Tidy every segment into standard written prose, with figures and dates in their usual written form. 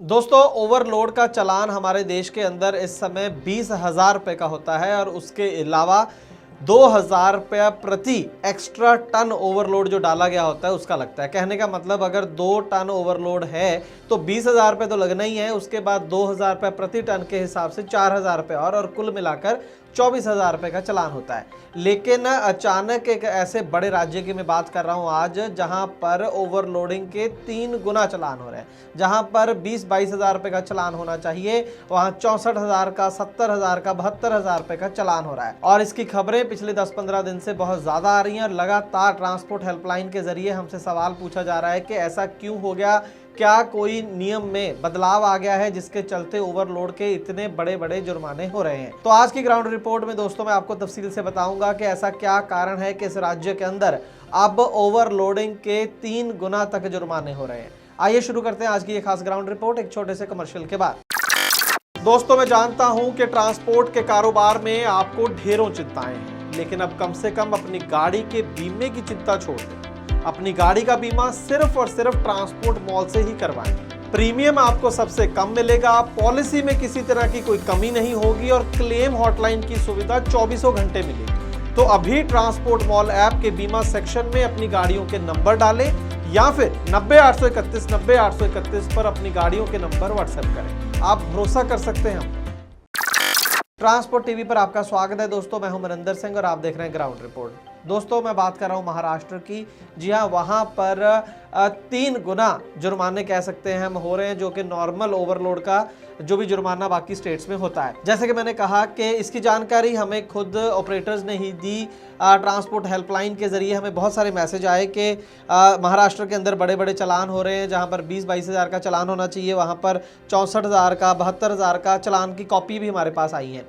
दोस्तों, ओवरलोड का चालान हमारे देश के अंदर इस समय 20,000 रुपये का होता है और उसके अलावा 2,000 रुपया प्रति एक्स्ट्रा टन ओवरलोड जो डाला गया होता है उसका लगता है। कहने का मतलब अगर 2 टन ओवरलोड है तो 20,000 रुपये तो लगना ही है, उसके बाद 2,000 रुपये प्रति टन के हिसाब से 4,000 रुपये और कुल मिलाकर 24,000 रुपये का चालान होता है। लेकिन अचानक एक ऐसे बड़े राज्य की मैं बात कर रहा हूं आज, जहां पर ओवरलोडिंग के 3 गुना चालान हो रहे हैं। जहां पर 20-22,000 रुपये का चालान होना चाहिए, वहां 64,000 का, 70,000 का, 72,000 रुपये का चालान हो रहा है। और इसकी खबरें पिछले 10-15 दिन से बहुत ज्यादा आ रही हैं और लगातार ट्रांसपोर्ट हेल्पलाइन के जरिए हमसे सवाल पूछा जा रहा है कि ऐसा क्यों हो गया, क्या कोई नियम में बदलाव आ गया है जिसके चलते ओवरलोड के इतने बड़े बड़े जुर्माने हो रहे हैं। तो आज की ग्राउंड रिपोर्ट में दोस्तों मैं आपको तफसील से बताऊंगा कि ऐसा क्या कारण है कि इस राज्य के अंदर अब ओवरलोडिंग के 3 गुना तक जुर्माने हो रहे हैं। आइए शुरू करते हैं आज की ये खास ग्राउंड रिपोर्ट एक छोटे से कमर्शियल के बाद। दोस्तों, मैं जानता हूं कि ट्रांसपोर्ट के कारोबार में आपको ढेरों चिंताएं हैं, लेकिन अब कम से कम अपनी गाड़ी के बीमे की चिंता छोड़ दें। अपनी गाड़ी का बीमा सिर्फ और सिर्फ ट्रांसपोर्ट मॉल से ही करवाएं। प्रीमियम आपको सबसे कम मिलेगा, पॉलिसी में किसी तरह की कोई कमी नहीं होगी और क्लेम हॉटलाइन की सुविधा 24 घंटे मिलेगी। तो अभी ट्रांसपोर्ट मॉल ऐप के बीमा सेक्शन में अपनी गाड़ियों के नंबर डालें या फिर 90-831 पर अपनी गाड़ियों के नंबर व्हाट्सएप करें। आप भरोसा कर सकते हैं। ट्रांसपोर्ट टीवी पर आपका स्वागत है दोस्तों, मैं हूं मनिंदर सिंह और आप देख रहे हैं ग्राउंड रिपोर्ट। दोस्तों, मैं बात कर रहा हूं महाराष्ट्र की। जी हां, वहां पर 3 गुना जुर्माने कह सकते हैं हम हो रहे हैं, जो कि नॉर्मल ओवरलोड का जो भी जुर्माना बाकी स्टेट्स में होता है। जैसे कि मैंने कहा कि इसकी जानकारी हमें खुद ऑपरेटर्स ने ही दी। ट्रांसपोर्ट हेल्पलाइन के जरिए हमें बहुत सारे मैसेज आए कि महाराष्ट्र के अंदर बड़े बड़े चालान हो रहे हैं। जहां पर 20-22 हज़ार का चालान होना चाहिए, वहां पर 64,000 का, 72,000 का चालान की कॉपी भी हमारे पास आई है।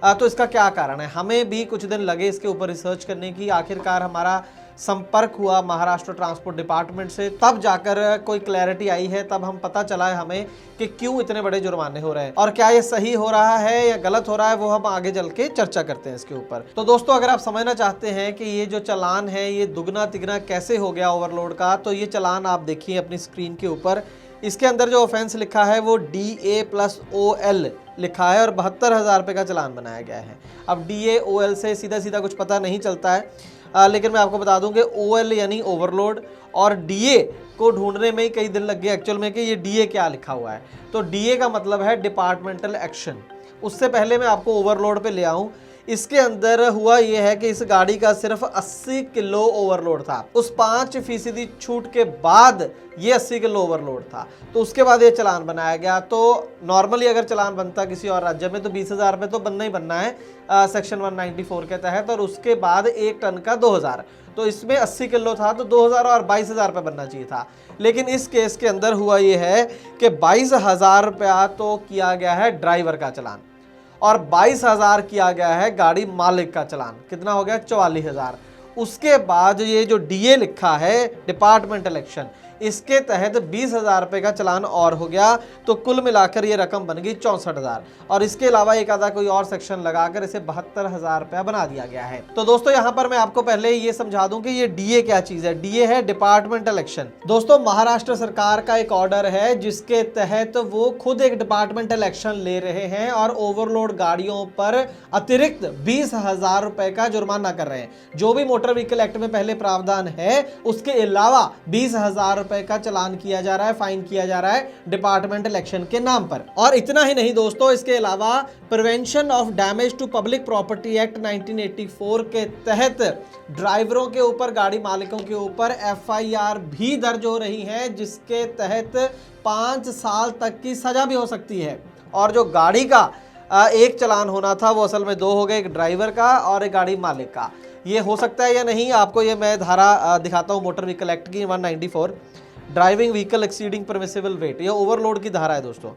तो इसका क्या कारण है? हमें भी कुछ दिन लगे इसके ऊपर रिसर्च करने की। आखिरकार हमारा संपर्क हुआ महाराष्ट्र ट्रांसपोर्ट डिपार्टमेंट से, तब जाकर कोई क्लैरिटी आई है। तब हम पता चला है हमें कि क्यों इतने बड़े जुर्माने हो रहे हैं और क्या ये सही हो रहा है या गलत हो रहा है, वो हम आगे चल के चर्चा करते हैं इसके ऊपर। तो दोस्तों, अगर आप समझना चाहते हैं कि ये जो चालान है ये दुगना तिगना कैसे हो गया ओवरलोड का, तो ये चालान आप देखिए अपनी स्क्रीन के ऊपर। इसके अंदर जो ऑफेंस लिखा है वो DA+OL लिखा है और 72,000 रुपये का चालान बनाया गया है। अब DA-OL से सीधा सीधा कुछ पता नहीं चलता है, लेकिन मैं आपको बता दूं कि OL यानी ओवरलोड और DA को ढूंढने में ही कई दिन लग गए एक्चुअल में कि ये DA क्या लिखा हुआ है। तो DA का मतलब है डिपार्टमेंटल एक्शन। उससे पहले मैं आपको ओवरलोड पे ले आऊं। इसके अंदर हुआ यह है कि इस गाड़ी का सिर्फ 80 किलो ओवरलोड था। उस 5% छूट के बाद ये 80 किलो ओवरलोड था, तो उसके बाद ये चालान बनाया गया। तो नॉर्मली अगर चालान बनता किसी और राज्य में तो 20,000 रुपये तो बनना ही बनना है सेक्शन 194 के तहत, और उसके बाद 1 टन का 2,000। तो इसमें 80 किलो था तो 2,000 और 22,000 रुपये बनना चाहिए था। लेकिन इस केस के अंदर हुआ ये है कि 22,000 रुपया तो किया गया है ड्राइवर का चालान और 22,000 किया गया है गाड़ी मालिक का चालान। कितना हो गया? 44,000। उसके बाद ये जो DA लिखा है डिपार्टमेंटल एक्शन, इसके तहत 20,000 रुपये का चालान और हो गया। तो कुल मिलाकर ये रकम बन गई 64,000 और इसके अलावा एक आधा कोई और सेक्शन लगाकर इसे 72,000 रुपया बना दिया गया है। तो दोस्तों, यहाँ पर मैं आपको पहले ये समझा दूं कि ये DA क्या चीज है। DA है डिपार्टमेंटल एक्शन। दोस्तों, महाराष्ट्र सरकार का एक ऑर्डर है जिसके तहत वो खुद एक डिपार्टमेंटल एक्शन ले रहे हैं और ओवरलोड गाड़ियों पर अतिरिक्त 20,000 रुपए का जुर्माना कर रहे हैं। जो भी मोटर व्हीकल एक्ट में पहले प्रावधान है उसके अलावा 20,000 रुपए का चालान किया जा रहा है, फाइन किया जा रहा है डिपार्टमेंटल एक्शन के नाम पर। और इतना ही नहीं दोस्तों, इसके अलावा prevention of damage to public property act 1984 के तहत ड्राइवरों के ऊपर, गाड़ी मालिकों के ऊपर FIR भी दर्ज हो रही है, जिसके तहत 5 साल तक की सजा भी हो सकती है। और जो गाड़ी का एक चालान होना था वो असल में 2 हो गए, एक ड्राइवर का और एक गाड़ी मालिक का। ये हो सकता है या नहीं, आपको ये मैं धारा दिखाता हूँ मोटर व्हीकल एक्ट की 194, driving vehicle exceeding permissible weight. ये ओवरलोड की धारा है दोस्तों।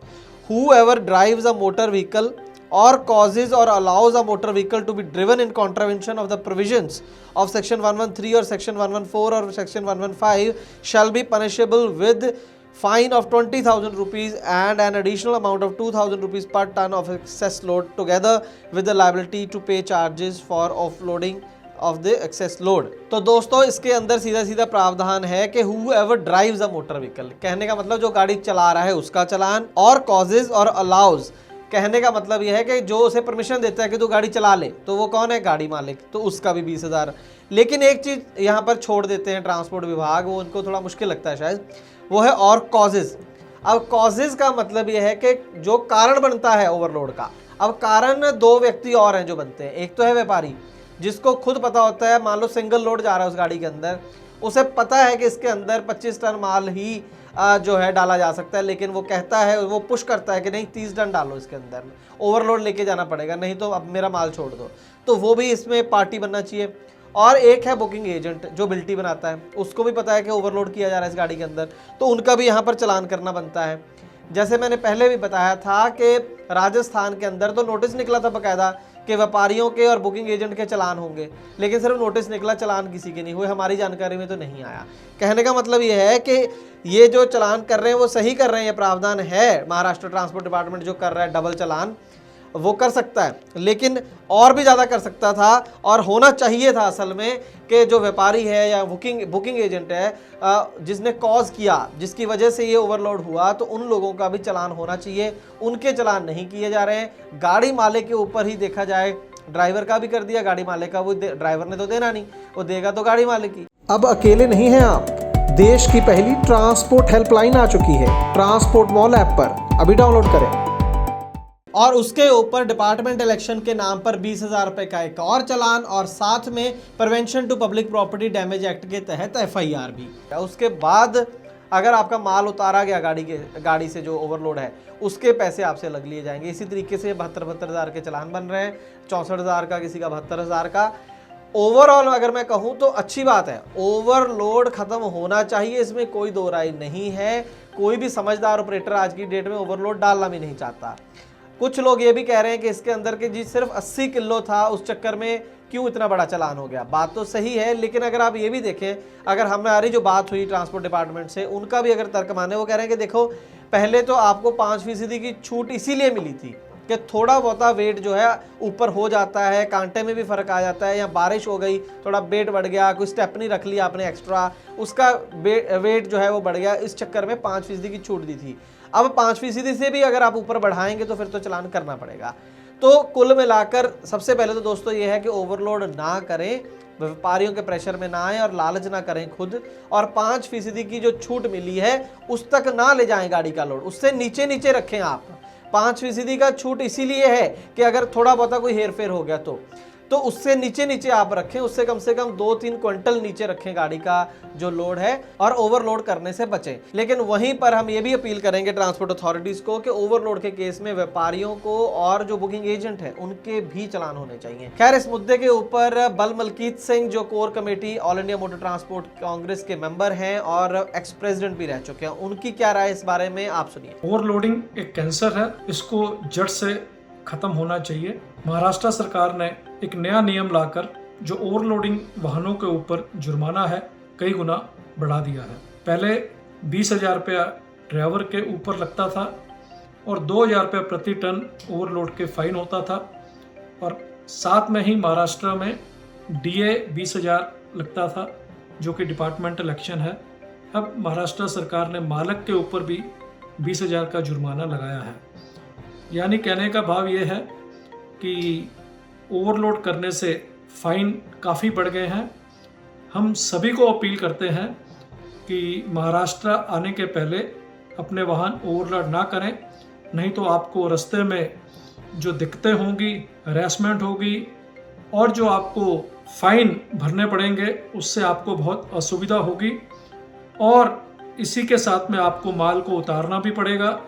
Whoever drives a motor vehicle or causes or allows a motor vehicle to be driven in contravention of the provisions of section 113 or section 114 or section 115 shall be punishable with fine of 20,000 rupees and an additional amount of 2,000 rupees per ton of excess load, together with the liability to pay charges for offloading of the excess load. तो दोस्तों इसके अंदर सीधा सीधा प्रावधान है कि whoever drives a motor vehicle, कहने का मतलब जो गाड़ी चला रहा है उसका चालान, और causes और allows, कहने का मतलब यह है कि जो उसे परमिशन देता है कि तू गाड़ी चला ले, तो वो कौन है, गाड़ी मालिक, तो उसका भी 20,000। लेकिन एक चीज़ यहाँ पर छोड़ देते हैं ट्रांसपोर्ट विभाग, वो उनको थोड़ा मुश्किल लगता है शायद, वो है और कॉजेज़। अब कॉजेज़ का मतलब यह है कि जो कारण बनता है ओवरलोड का। अब कारण दो व्यक्ति और हैं जो बनते हैं, एक तो है व्यापारी जिसको खुद पता होता है, मान लो सिंगल लोड जा रहा है उस गाड़ी के अंदर, उसे पता है कि इसके अंदर 25 टन माल ही जो है डाला जा सकता है, लेकिन वो कहता है, वो पुश करता है कि नहीं 30 टन डालो इसके अंदर, ओवरलोड लेके जाना पड़ेगा, नहीं तो अब मेरा माल छोड़ दो। तो वो भी इसमें पार्टी बनना चाहिए। और एक है बुकिंग एजेंट जो बिल्टी बनाता है, उसको भी पता है कि ओवरलोड किया जा रहा है इस गाड़ी के अंदर, तो उनका भी यहाँ पर चालान करना बनता है। जैसे मैंने पहले भी बताया था कि राजस्थान के अंदर तो नोटिस निकला था बाकायदा कि व्यापारियों के और बुकिंग एजेंट के चालान होंगे, लेकिन सिर्फ नोटिस निकला, चालान किसी के नहीं हुए, हमारी जानकारी में तो नहीं आया। कहने का मतलब ये है कि ये जो चालान कर रहे हैं वो सही कर रहे हैं, ये प्रावधान है महाराष्ट्र ट्रांसपोर्ट डिपार्टमेंट जो कर रहा है डबल चालान, वो कर सकता है, लेकिन और भी ज़्यादा कर सकता था और होना चाहिए था असल में कि जो व्यापारी है या बुकिंग एजेंट है जिसने कॉज किया, जिसकी वजह से ये ओवरलोड हुआ, तो उन लोगों का भी चालान होना चाहिए। उनके चालान नहीं किए जा रहे हैं। गाड़ी मालिक के ऊपर ही देखा जाए, ड्राइवर का भी कर दिया, गाड़ी मालिक का वो ड्राइवर ने तो देना नहीं, वो देगा तो गाड़ी मालिक की। अब अकेले नहीं हैं आप, देश की पहली ट्रांसपोर्ट हेल्पलाइन आ चुकी है ट्रांसपोर्ट मॉल ऐप पर, अभी डाउनलोड करें। और उसके ऊपर डिपार्टमेंट इलेक्शन के नाम पर 20,000 रुपए का एक और चालान, और साथ में prevention to public property damage act के तहत FIR भी। उसके बाद अगर आपका माल उतारा गया गाड़ी से जो ओवरलोड है, उसके पैसे आपसे लग लिए जाएंगे। इसी तरीके से 72,000 के चालान बन रहे हैं, 64,000 का, किसी का 72,000 का। ओवरऑल अगर मैं कहूँ तो अच्छी बात है, ओवरलोड खत्म होना चाहिए, इसमें कोई दो राय नहीं है। कोई भी समझदार ऑपरेटर आज की डेट में ओवरलोड डालना भी नहीं चाहता। कुछ लोग ये भी कह रहे हैं कि इसके अंदर के जी सिर्फ 80 किलो था, उस चक्कर में क्यों इतना बड़ा चालान हो गया। बात तो सही है, लेकिन अगर आप ये भी देखें, अगर हमारी जो बात हुई ट्रांसपोर्ट डिपार्टमेंट से, उनका भी अगर तर्क माने, वो कह रहे हैं कि देखो पहले तो आपको 5% की छूट इसीलिए मिली थी कि थोड़ा बहुता वेट जो है ऊपर हो जाता है, कांटे में भी फ़र्क आ जाता है, या बारिश हो गई, थोड़ा वेट बढ़ गया, कोई स्टेपनी रख लिया आपने एक्स्ट्रा, उसका वेट जो है वो बढ़ गया, इस चक्कर में 5% की छूट दी थी। अब 5% से भी अगर आप ऊपर बढ़ाएंगे तो फिर तो चालान करना पड़ेगा। तो कुल मिलाकर सबसे पहले तो दोस्तों ये है कि ओवरलोड ना करें, व्यापारियों के प्रेशर में ना आए और लालच ना करें खुद, और 5% की जो छूट मिली है उस तक ना ले जाएं गाड़ी का लोड, उससे नीचे नीचे रखें आप। 5% का छूट इसीलिए है कि अगर थोड़ा बहुत कोई हेर फेर हो गया तो उससे नीचे नीचे आप रखें, उससे कम 2-3 क्विंटल नीचे रखें गाड़ी का जो लोड है, और ओवरलोड करने से बचें। लेकिन वहीं पर हम ये भी अपील करेंगे ट्रांसपोर्ट अथॉरिटीज़ को कि ओवरलोड के केस में व्यापारियों को और जो बुकिंग एजेंट है उनके भी चालान होने चाहिए। खैर, इस मुद्दे के ऊपर बल मलकीत सिंह जो core committee all India motor transport Congress के मेंबर हैं और एक्स प्रेसिडेंट भी रह चुके हैं, उनकी क्या राय इस बारे में आप सुनिए। ओवरलोडिंग एक कैंसर है, इसको जड़ से खत्म होना चाहिए। महाराष्ट्र सरकार ने एक नया नियम लाकर जो ओवरलोडिंग वाहनों के ऊपर जुर्माना है कई गुना बढ़ा दिया है। पहले 20,000 रुपया ड्राइवर के ऊपर लगता था और 2,000 रुपया प्रति टन ओवरलोड के फाइन होता था, और साथ में ही महाराष्ट्र में DA 20,000 लगता था जो कि डिपार्टमेंटल इलेक्शन है। अब महाराष्ट्र सरकार ने मालक के ऊपर भी 20,000 का जुर्माना लगाया है। यानी कहने का भाव ये है कि ओवरलोड करने से फ़ाइन काफ़ी बढ़ गए हैं। हम सभी को अपील करते हैं कि महाराष्ट्र आने के पहले अपने वाहन ओवरलोड ना करें, नहीं तो आपको रास्ते में जो दिक्कतें होंगी, हरासमेंट होगी, और जो आपको फ़ाइन भरने पड़ेंगे उससे आपको बहुत असुविधा होगी, और इसी के साथ में आपको माल को उतारना भी पड़ेगा,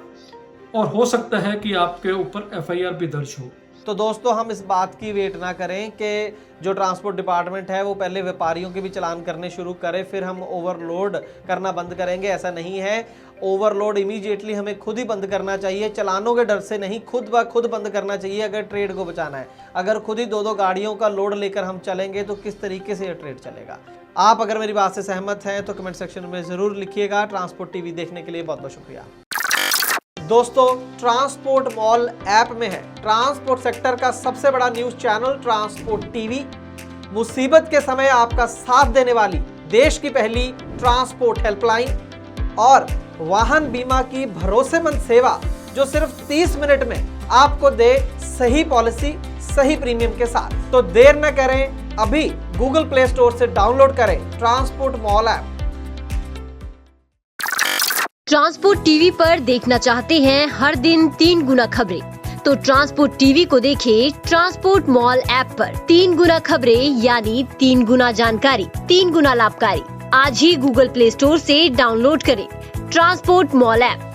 और हो सकता है कि आपके ऊपर FIR भी दर्ज हो। तो दोस्तों हम इस बात की वेट ना करें कि जो ट्रांसपोर्ट डिपार्टमेंट है वो पहले व्यापारियों के भी चालान करने शुरू करे, फिर हम ओवरलोड करना बंद करेंगे, ऐसा नहीं है। ओवरलोड इमीडिएटली हमें खुद ही बंद करना चाहिए, चालानों के डर से नहीं, खुद ब खुद बंद करना चाहिए अगर ट्रेड को बचाना है। अगर खुद ही 2-2 गाड़ियों का लोड लेकर हम चलेंगे तो किस तरीके से ये ट्रेड चलेगा। आप अगर मेरी बात से सहमत हैं तो कमेंट सेक्शन में ज़रूर लिखिएगा। ट्रांसपोर्ट TV देखने के लिए बहुत बहुत शुक्रिया। दोस्तों, ट्रांसपोर्ट मॉल ऐप में है ट्रांसपोर्ट सेक्टर का सबसे बड़ा न्यूज़ चैनल ट्रांसपोर्ट TV। मुसीबत के समय आपका साथ देने वाली देश की पहली ट्रांसपोर्ट हेल्पलाइन और वाहन बीमा की भरोसेमंद सेवा जो सिर्फ 30 मिनट में आपको दे सही पॉलिसी सही प्रीमियम के साथ। तो देर न करें, अभी गूगल प्ले स्टोर से डाउनलोड करें transport mall app. Transport TV पर देखना चाहते हैं हर दिन 3 गुना खबरें? तो ट्रांसपोर्ट टीवी को देखें ट्रांसपोर्ट मॉल ऐप पर। 3 गुना खबरें यानी 3 गुना जानकारी, 3 गुना लाभकारी। आज ही गूगल प्ले स्टोर से डाउनलोड करें ट्रांसपोर्ट मॉल ऐप।